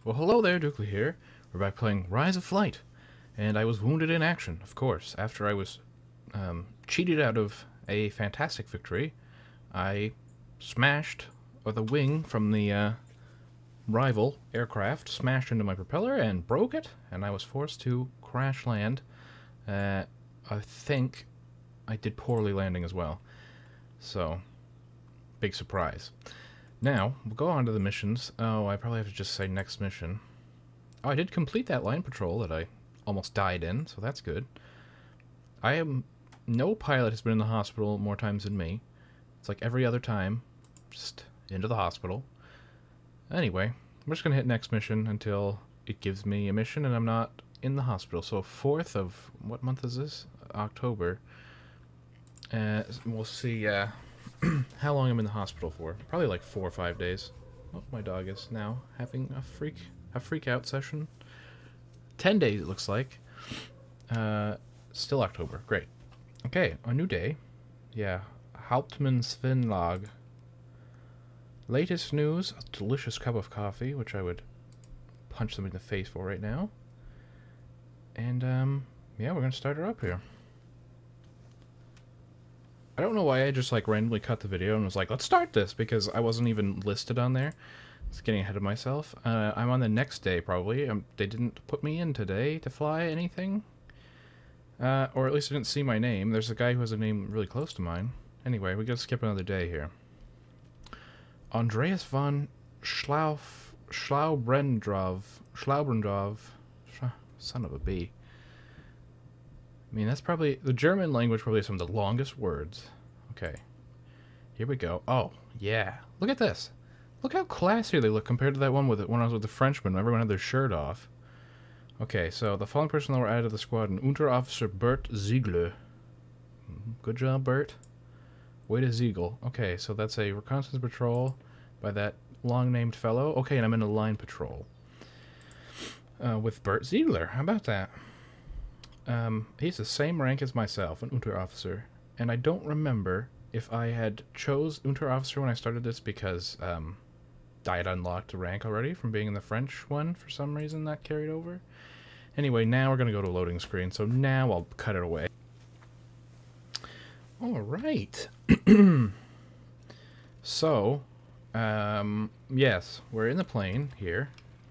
Well, hello there, Dukely here. We're back playing Rise of Flight. And I was wounded in action, of course. After I was cheated out of a fantastic victory, I smashed the wing from the rival aircraft, smashed into my propeller and broke it, and I was forced to crash land. I think I did poorly landing as well. So, big surprise. Now, we'll go on to the missions. Oh, I probably have to just say next mission. Oh, I did complete that line patrol that I almost died in, so that's good. No pilot has been in the hospital more times than me. It's like every other time, just into the hospital. Anyway, I'm just going to hit next mission until it gives me a mission and I'm not in the hospital. So 4th of, what month is this? October. We'll see how long I'm in the hospital for. Probably like 4 or 5 days. Oh, my dog is now having a freak out session. 10 days it looks like. Still October. Great. Okay, a new day. Yeah, Hauptmann's Svenlog. Latest news, a delicious cup of coffee, which I would punch them in the face for right now. And, yeah, we're gonna start her up here. I don't know why I just, like, randomly cut the video and was like, let's start this, because I wasn't even listed on there. It's getting ahead of myself. I'm on the next day, probably. They didn't put me in today to fly anything. Or at least I didn't see my name. There's a guy who has a name really close to mine. Anyway, we gotta skip another day here. Andreas von Schlaubrendorf. Son of a bee. I mean, that's probably... The German language probably has some of the longest words. Okay. Here we go. Oh, yeah. Look at this. Look how classy they look compared to that one when I was with the Frenchman. Everyone had their shirt off. Okay, so the following personnel were added to the squadron. Unterofficer Bert Ziegler. Good job, Bert. Way to Ziegel. Okay, so that's a reconnaissance patrol by that long-named fellow. Okay, and I'm in a line patrol. With Bert Ziegler. How about that? He's the same rank as myself, an Unterofficer. And I don't remember if I had chose Unterofficer when I started this because I had unlocked the rank already from being in the French one. For some reason that carried over. Anyway, now we're going to go to loading screen, so now I'll cut it away. Alright. So, yes, we're in the plane here.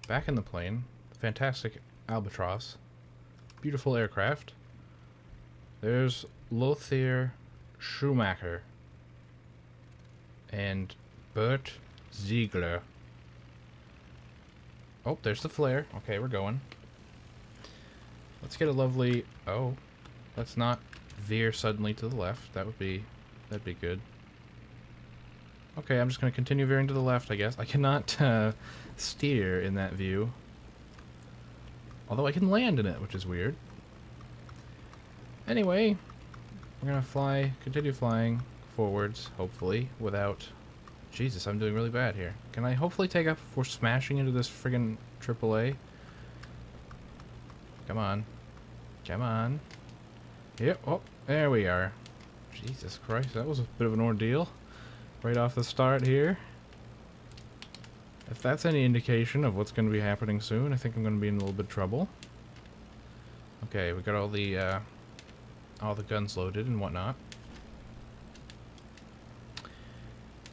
Back in the plane. Fantastic Albatross. Beautiful aircraft. There's Lothar Schumacher. And Bert Ziegler. Oh, there's the flare. Okay, we're going. Let's get a lovely... Oh, let's not veer suddenly to the left. That'd be good. Okay, I'm just going to continue veering to the left, I guess. I cannot steer in that view. Although I can land in it, which is weird. Anyway, we're going to continue flying forwards, hopefully, without... Jesus, I'm doing really bad here. Can I hopefully take off before smashing into this friggin' AAA? Come on. Come on. Yep, oh, there we are. Jesus Christ, that was a bit of an ordeal. Right off the start here. If that's any indication of what's going to be happening soon, I think I'm going to be in a little bit of trouble. Okay, we got all the guns loaded and whatnot.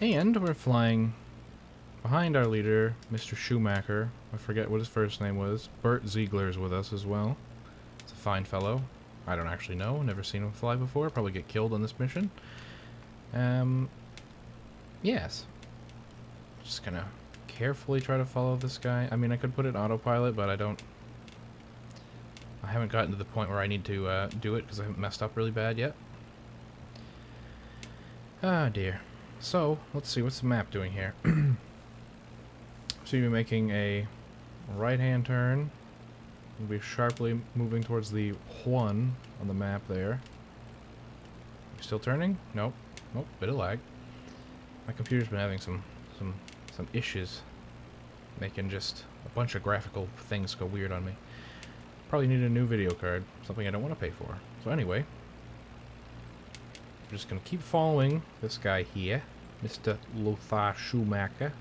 And we're flying behind our leader, Mr. Schumacher. I forget what his first name was. Bert Ziegler is with us as well. It's a fine fellow. I don't actually know. Never seen him fly before. Probably get killed on this mission. Yes. Just gonna carefully try to follow this guy. I mean, I could put it autopilot, but I haven't gotten to the point where I need to do it because I haven't messed up really bad yet. Ah, dear. So, let's see, what's the map doing here? So you'll be making a right-hand turn. We'll be sharply moving towards the 1 on the map there. Still turning? Nope. Nope, bit of lag. My computer's been having some issues. Making just a bunch of graphical things go weird on me. Probably need a new video card. Something I don't want to pay for. So anyway. I'm just going to keep following this guy here. Mr. Lothar Schumacher.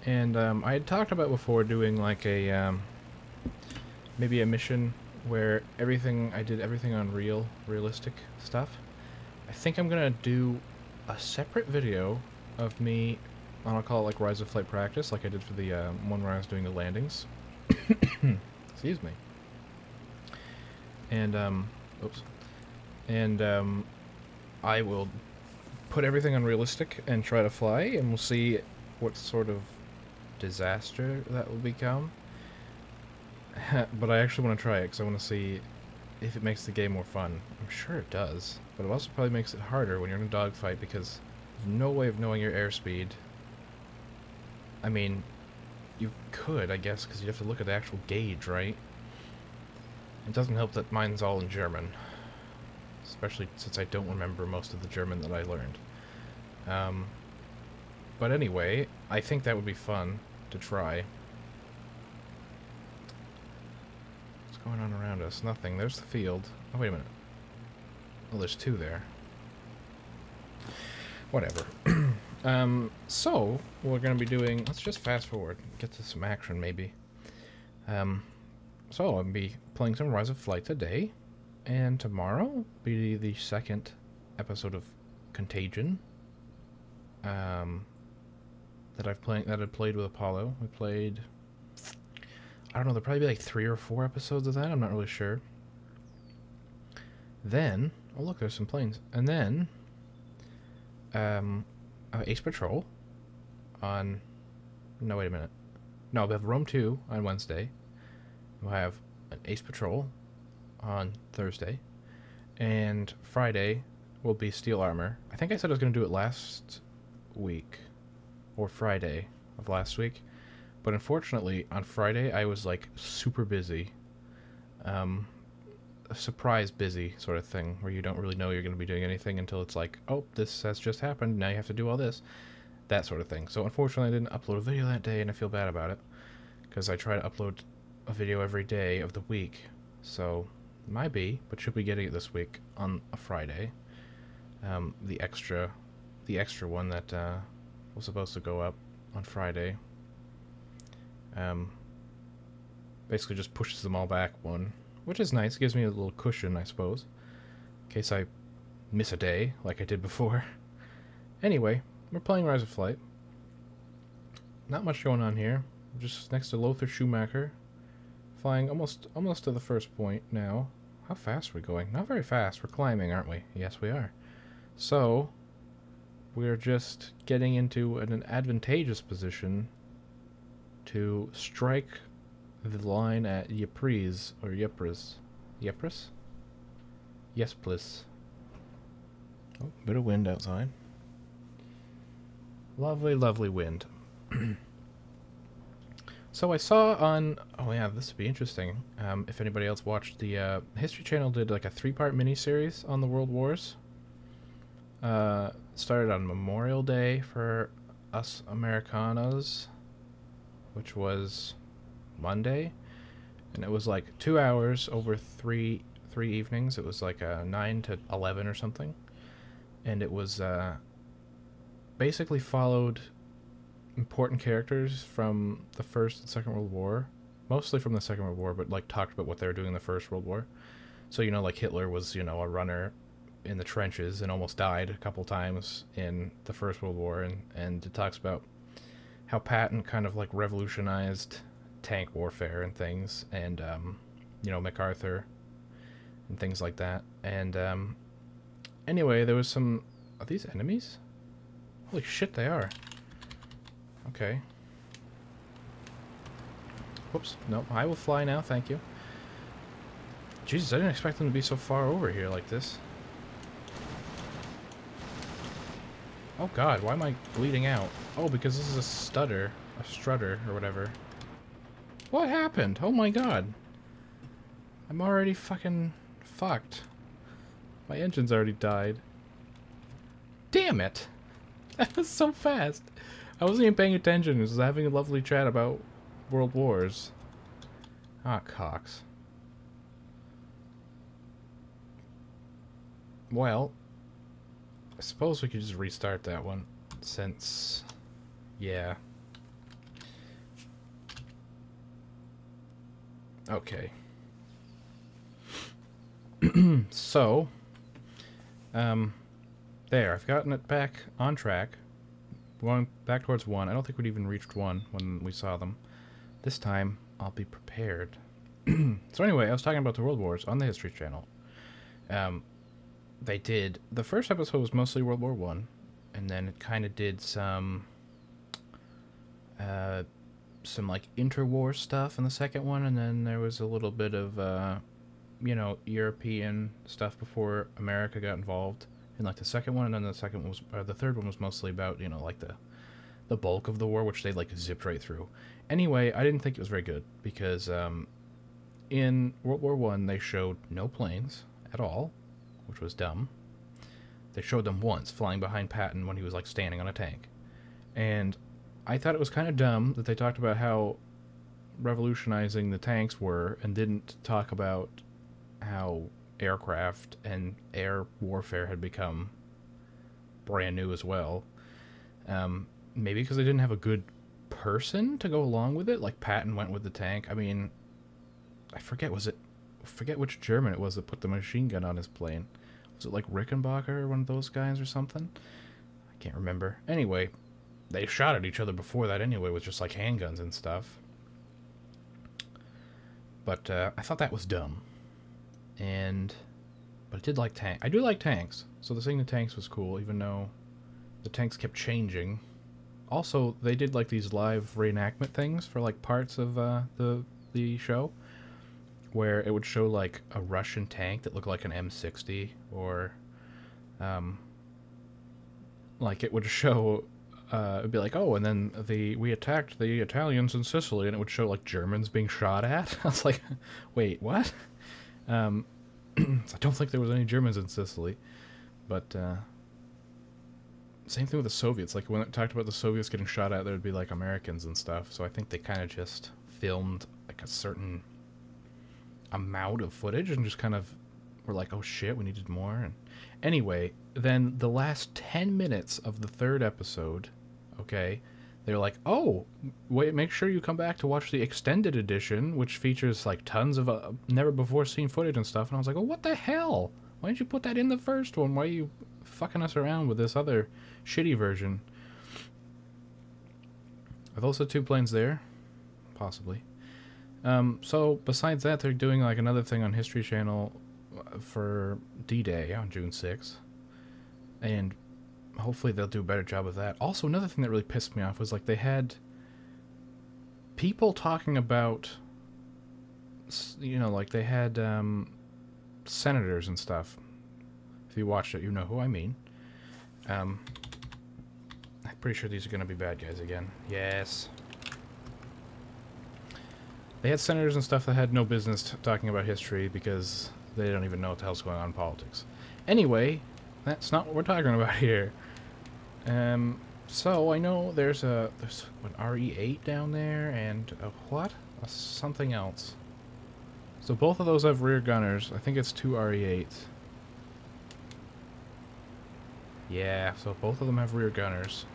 And I had talked about before doing like a maybe a mission where I did everything on realistic stuff. I think I'm gonna do a separate video of me, I'll call it like Rise of Flight practice, like I did for the one where I was doing the landings. Excuse me. And oops. And I will put everything on realistic and try to fly, and we'll see what sort of disaster that will become. But I actually want to try it because I want to see if it makes the game more fun. I'm sure it does, but it also probably makes it harder when you're in a dogfight because there's no way of knowing your airspeed. I mean, you could, I guess, because you have to look at the actual gauge, right? It doesn't help that mine's all in German, especially since I don't remember most of the German that I learned. But anyway, I think that would be fun to try. What's going on around us? Nothing. There's the field. Oh, wait a minute. Oh, there's two there. Whatever. So, we're going to be doing... Let's just fast forward. Get to some action, maybe. So, I'll be playing some Rise of Flight today. And tomorrow will be the second episode of Contagion. That I've played with Apollo. We played... I don't know, there'll probably be like 3 or 4 episodes of that. I'm not really sure. Then... Oh, look, there's some planes. And then... Ace Patrol on... No, wait a minute. No, we have Rome 2 on Wednesday. We'll have an Ace Patrol on Thursday. And Friday will be Steel Armor. I think I said I was going to do it last week. Or Friday of last week. But unfortunately, on Friday, I was, like, super busy. A surprise busy sort of thing, where you don't really know you're going to be doing anything until it's like, oh, this has just happened, now you have to do all this. That sort of thing. So unfortunately, I didn't upload a video that day, and I feel bad about it. Because I try to upload a video every day of the week. So, might be, but should be getting it this week on a Friday. The extra one that was supposed to go up on Friday. Basically just pushes them all back one, which is nice. Gives me a little cushion, I suppose, in case I miss a day like I did before. Anyway, we're playing Rise of Flight. Not much going on here. We're just next to Lothar Schumacher, flying almost to the first point now. How fast are we going? Not very fast. We're climbing, aren't we? Yes, we are. So we're just getting into an advantageous position to strike the line at Ypres, or Ypres. Ypres? Yes, please. Oh, bit of wind outside. Lovely, lovely wind. So I saw on... Oh yeah, this would be interesting. If anybody else watched the... History Channel did like a 3-part miniseries on the World Wars. Started on Memorial Day for us Americanos, which was Monday, and it was like 2 hours over three evenings. It was like 9 to 11 or something, and it was basically followed important characters from the First and Second World War, mostly from the Second World War, but like talked about what they were doing in the First World War. So, you know, like Hitler was, you know, a runner in the trenches and almost died a couple times in the First World War, and it talks about how Patton kind of like revolutionized tank warfare and things, and you know, MacArthur and things like that. And anyway, there was some... Are these enemies? Holy shit, they are. Okay. Whoops. Nope, I will fly now, thank you. Jesus, I didn't expect them to be so far over here like this. Oh god, why am I bleeding out? Oh, because this is a strutter, or whatever. What happened? Oh my god. I'm already fucking fucked. My engine's already died. Damn it! That was so fast. I wasn't even paying attention. I was having a lovely chat about World Wars. Ah, cocks. Well, I suppose we could just restart that one, since... Yeah. Okay. So, there. I've gotten it back on track. Going back towards 1. I don't think we'd even reached 1 when we saw them. This time, I'll be prepared. So anyway, I was talking about the World Wars on the History Channel. They did... The first episode was mostly World War One, and then it kind of did some like interwar stuff in the second one, and then there was a little bit of you know, European stuff before America got involved in like the second one, and then the second one was the third one was mostly about, you know, like the bulk of the war, which they like zipped right through. Anyway, I didn't think it was very good because in World War One they showed no planes at all, which was dumb. They showed them once flying behind Patton when he was like standing on a tank, and I thought it was kind of dumb that they talked about how revolutionizing the tanks were and didn't talk about how aircraft and air warfare had become brand new as well. Maybe because they didn't have a good person to go along with it. Like Patton went with the tank. I mean, I forget which German it was that put the machine gun on his plane. Was it like Rickenbacker or one of those guys or something? I can't remember. Anyway, they shot at each other before that anyway with just like handguns and stuff. But I thought that was dumb. But I did like tanks. I do like tanks, so the seeing the tanks was cool, even though the tanks kept changing. Also, they did like these live reenactment things for like parts of the show, where it would show like a Russian tank that looked like an M60, or like it would show it'd be like, oh, and then we attacked the Italians in Sicily, and it would show like Germans being shot at. I was like, wait, what? I don't think there was any Germans in Sicily, but same thing with the Soviets. Like when it talked about the Soviets getting shot at, there would be like Americans and stuff. So I think they kind of just filmed like a certain amount of footage and just kind of were like, oh shit, we needed more. And anyway, then the last 10 minutes of the third episode, okay, they're like, oh, wait, make sure you come back to watch the extended edition, which features like tons of never before seen footage and stuff. And I was like, oh, what the hell? Why didn't you put that in the first one? Why are you fucking us around with this other shitty version? Are those the two planes there? Possibly. So besides that, they're doing like another thing on History Channel for D-Day on June 6th. And hopefully they'll do a better job of that. Also, another thing that really pissed me off was like they had people talking about, you know, like they had senators and stuff. If you watched it, you know who I mean. I'm pretty sure these are going to be bad guys again. Yes. They had senators and stuff that had no business talking about history because they don't even know what the hell's going on in politics. Anyway, that's not what we're talking about here. So I know there's an RE8 down there and something else. So both of those have rear gunners. I think it's 2 RE8s. Yeah, so both of them have rear gunners.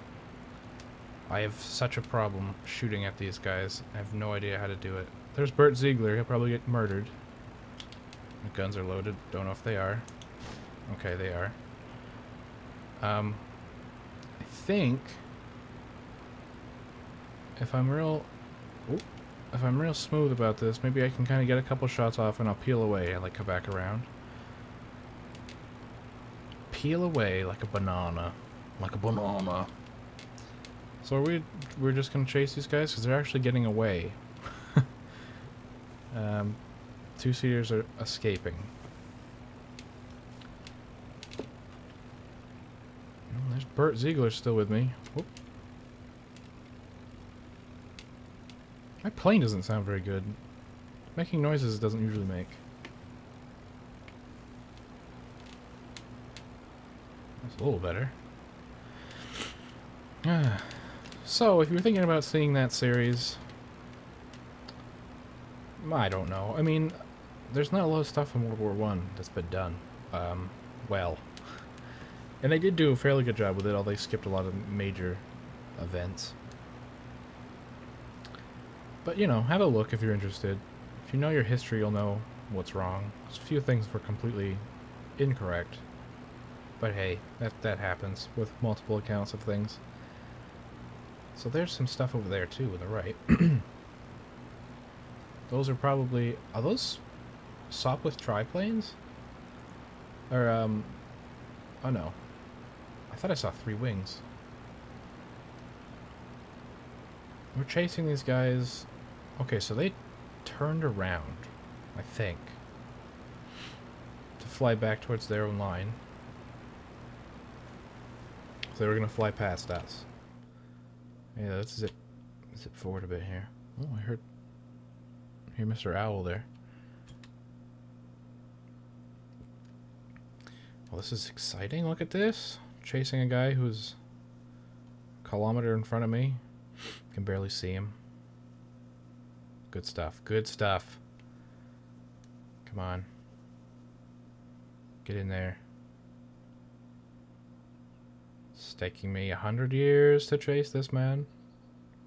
I have such a problem shooting at these guys. I have no idea how to do it. There's Bert Ziegler. He'll probably get murdered. The guns are loaded. Don't know if they are. Okay, they are. I think if I'm real smooth about this, maybe I can kind of get a couple shots off and I'll peel away and like come back around. Peel away like a banana. Like a banana. So we're just gonna chase these guys because they're actually getting away. Two-seaters are escaping. There's Bert Ziegler still with me. Whoop. My plane doesn't sound very good. Making noises it doesn't usually make. That's a little better. So, if you're thinking about seeing that series, I don't know. I mean, there's not a lot of stuff in World War One that's been done. Well. And they did do a fairly good job with it, although they skipped a lot of major events. But, you know, have a look if you're interested. If you know your history, you'll know what's wrong. There's a few things were completely incorrect. But hey, that happens with multiple accounts of things. So there's some stuff over there too, on the right. Those are probably... Are those Sopwith triplanes? Or, oh no. I thought I saw 3 wings. We're chasing these guys... Okay, so they turned around, I think, to fly back towards their own line. So they were gonna fly past us. Yeah, let's zip forward a bit here. Oh, I hear Mr. Owl there. Well, this is exciting. Look at this. Chasing a guy who's a kilometer in front of me. Can barely see him. Good stuff. Good stuff. Come on. Get in there. It's taking me 100 years to chase this man.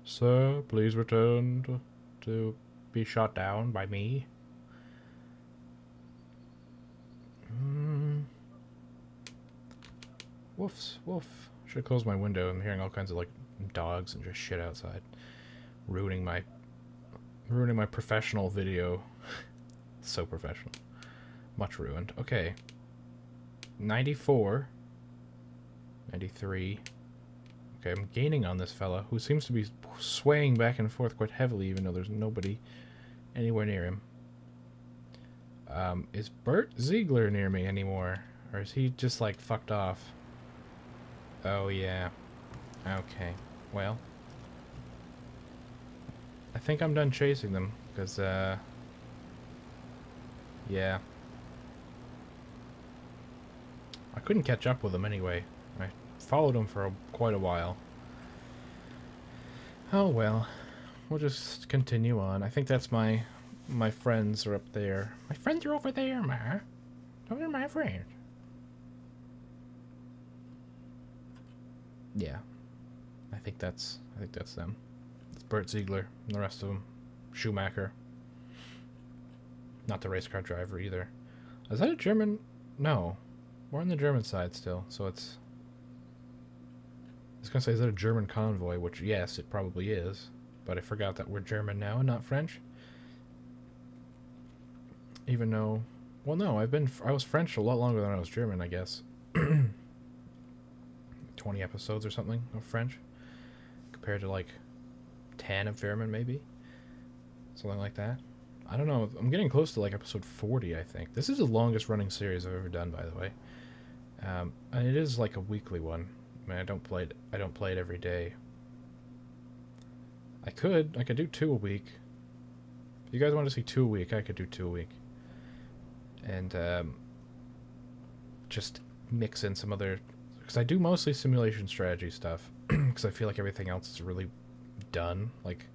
Sir, please return to be shot down by me. Woofs, woof. Should close my window. I'm hearing all kinds of like dogs and just shit outside. Ruining my professional video. So professional. Much ruined. Okay. 94. 93. Okay, I'm gaining on this fella, who seems to be swaying back and forth quite heavily, even though there's nobody anywhere near him. Is Bert Ziegler near me anymore? Or is he just, like, fucked off? Oh, yeah. Okay. Well. I think I'm done chasing them, because, yeah. I couldn't catch up with them anyway. I followed them for quite a while. Oh well, we'll just continue on. I think that's my friends are up there. My friends are over there, ma. Those are my friends. Yeah, I think that's them. It's Bert Ziegler and the rest of them. Schumacher. Not the race car driver either. Is that a German? No, we're on the German side still, so it's... I was gonna say, is that a German convoy? Which, yes, it probably is. But I forgot that we're German now and not French. Even though... Well, no, I was French a lot longer than I was German, I guess. 20 episodes or something of French. Compared to, like, 10 of German, maybe? Something like that. I don't know. I'm getting close to, like, episode 40, I think. This is the longest running series I've ever done, by the way. And it is, like, a weekly one. I mean, I don't play it every day. I could do 2 a week. If you guys want to see 2 a week, I could do 2 a week. And just mix in some other... Because I do mostly simulation strategy stuff. Because I feel like everything else is really done. Like,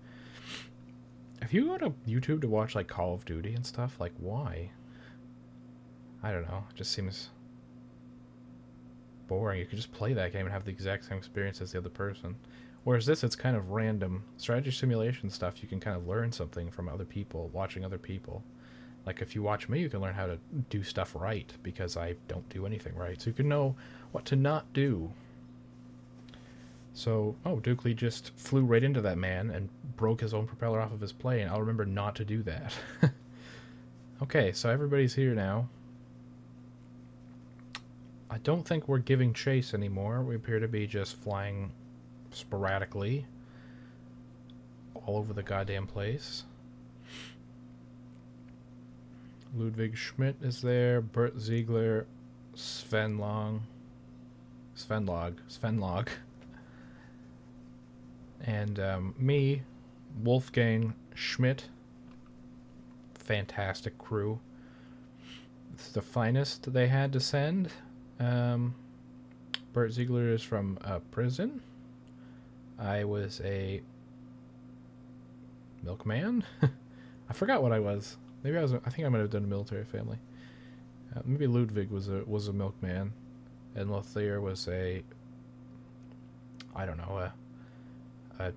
if you go to YouTube to watch, like, Call of Duty and stuff, like, why? I don't know. It just seems... boring. You could just play that game and have the exact same experience as the other person. Whereas this, it's kind of random. Strategy simulation stuff, you can kind of learn something from other people, watching other people. Like, if you watch me, you can learn how to do stuff right, because I don't do anything right. So you can know what to not do. So, oh, Dukley just flew right into that man and broke his own propeller off of his plane. I'll remember not to do that. Okay, so everybody's here now. I don't think we're giving chase anymore. We appear to be just flying sporadically all over the goddamn place. Ludwig Schmidt is there. Bert Ziegler. Svenlog. And me, Wolfgang Schmidt. Fantastic crew. It's the finest they had to send. Bert Ziegler is from prison. I was a milkman. I forgot what I was. Maybe I was. I think I might have done a military family. Maybe Ludwig was a milkman, and Lothair was a... I don't know, a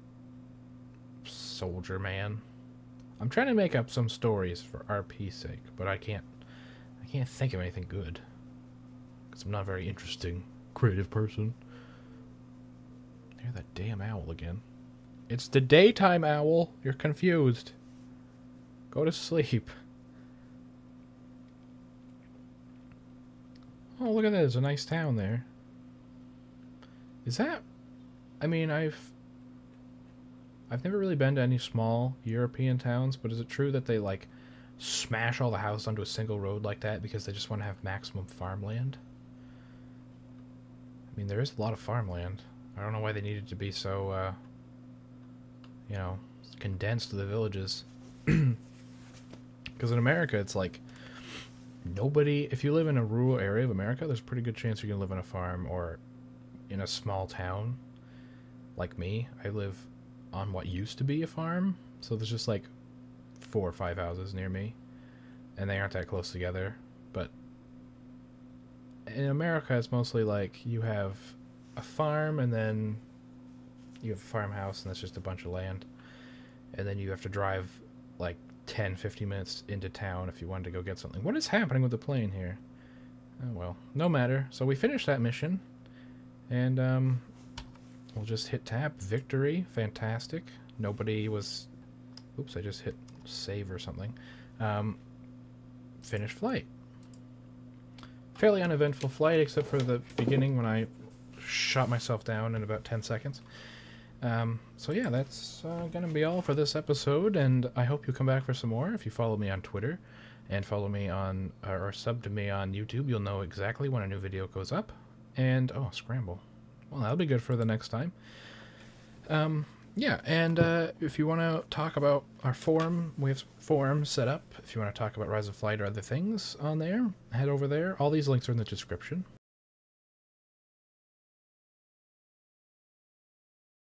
soldier man. I'm trying to make up some stories for RP's sake, but I can't think of anything good. Because I'm not a very interesting, creative person. Hear that damn owl again. It's the daytime owl. You're confused. Go to sleep. Oh, look at that. There's a nice town there. Is that... I mean, I've never really been to any small European towns, but is it true that they, like, smash all the houses onto a single road like that because they just want to have maximum farmland? I mean, there is a lot of farmland. I don't know why they needed to be so, you know, condensed to the villages. Because in America, it's like, nobody... If you live in a rural area of America, there's a pretty good chance you're going to live on a farm or in a small town. Like me, I live on what used to be a farm, so there's just like 4 or 5 houses near me, and they aren't that close together. But in America, it's mostly like you have a farm, and then you have a farmhouse, and that's just a bunch of land, and then you have to drive like 10-15 minutes into town if you wanted to go get something. What is happening with the plane here? Oh well, no matter. So we finished that mission, and we'll just hit tab. Victory. Fantastic. Nobody was... Oops, I just hit save or something. Finished flight. Fairly uneventful flight, except for the beginning when I shot myself down in about 10 seconds. So yeah, that's gonna be all for this episode, and I hope you come back for some more. If you follow me on Twitter and follow me on... or sub to me on YouTube, you'll know exactly when a new video goes up. And... oh, scramble. Well, that'll be good for the next time. Yeah, and if you want to talk about our forum, we have forums set up. If you want to talk about Rise of Flight or other things on there, head over there. All these links are in the description.